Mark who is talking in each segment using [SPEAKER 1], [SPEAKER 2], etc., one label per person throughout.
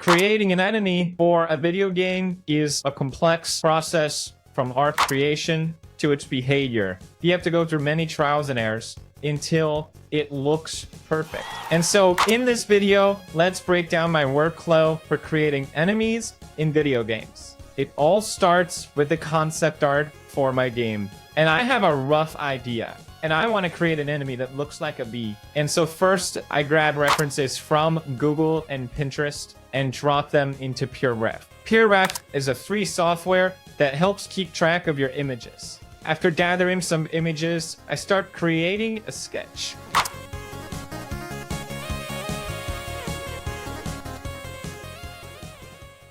[SPEAKER 1] Creating an enemy for a video game is a complex process from art creation to its behavior. You have to go through many trials and errors until it looks perfect. And so in this video, let's break down my workflow for creating enemies in video games. It all starts with the concept art for my game. And I have a rough idea. And I want to create an enemy that looks like a bee. And so first, I grab references from Google and Pinterest and drop them into PureRef. PureRef is a free software that helps keep track of your images. After gathering some images, I start creating a sketch.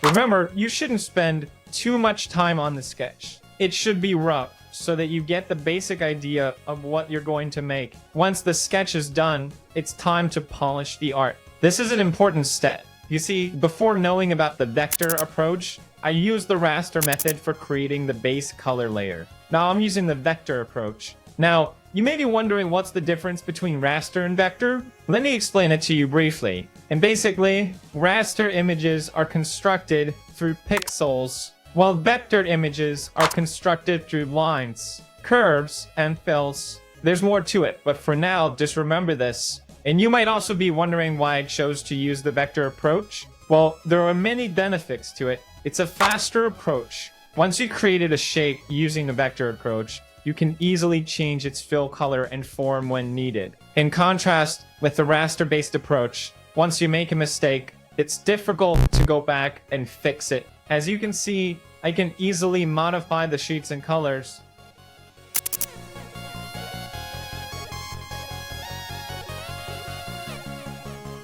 [SPEAKER 1] Remember, you shouldn't spend too much time on the sketch. It should be rough, so that you get the basic idea of what you're going to make. Once the sketch is done, it's time to polish the art. This is an important step. You see, before knowing about the vector approach, I use the raster method for creating the base color layer. Now I'm using the vector approach. Now, you may be wondering what's the difference between raster and vector? Let me explain it to you briefly. And basically, raster images are constructed through pixels, while vector images are constructed through lines, curves, and fills. There's more to it, but for now, just remember this. And you might also be wondering why I chose to use the vector approach. Well, there are many benefits to it. It's a faster approach. Once you created a shape using the vector approach, you can easily change its fill color and form when needed. In contrast with the raster-based approach, once you make a mistake, it's difficult to go back and fix it. As you can see, I can easily modify the shapes and colors.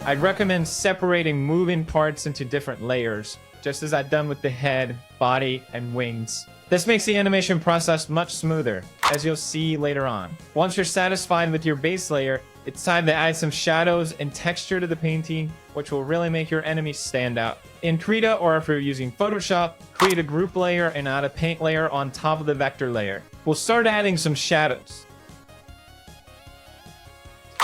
[SPEAKER 1] I'd recommend separating moving parts into different layers, just as I've done with the head, body, and wings. This makes the animation process much smoother, as you'll see later on. Once you're satisfied with your base layer, it's time to add some shadows and texture to the painting, which will really make your enemies stand out. In Krita, or if you're using Photoshop, create a group layer and add a paint layer on top of the vector layer. We'll start adding some shadows.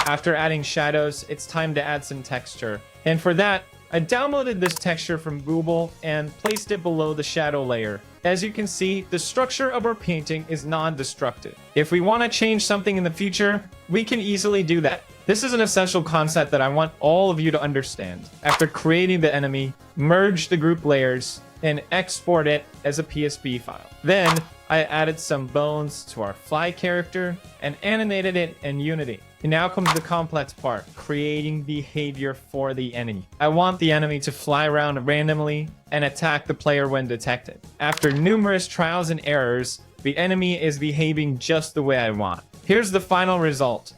[SPEAKER 1] After adding shadows, it's time to add some texture. And for that, I downloaded this texture from Google and placed it below the shadow layer. As you can see, the structure of our painting is non-destructive. If we want to change something in the future, we can easily do that. This is an essential concept that I want all of you to understand. After creating the enemy, merge the group layers and export it as a PSB file. Then, I added some bones to our fly character and animated it in Unity. And now comes the complex part, creating behavior for the enemy. I want the enemy to fly around randomly and attack the player when detected. After numerous trials and errors, the enemy is behaving just the way I want. Here's the final result.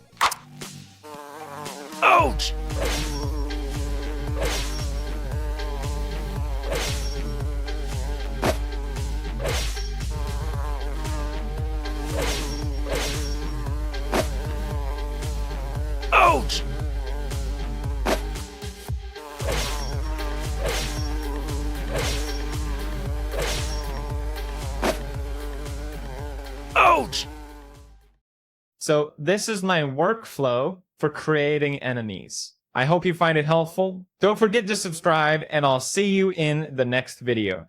[SPEAKER 1] Ouch! Ouch! Ouch! So this is my workflow for creating enemies. I hope you find it helpful. Don't forget to subscribe, and I'll see you in the next video.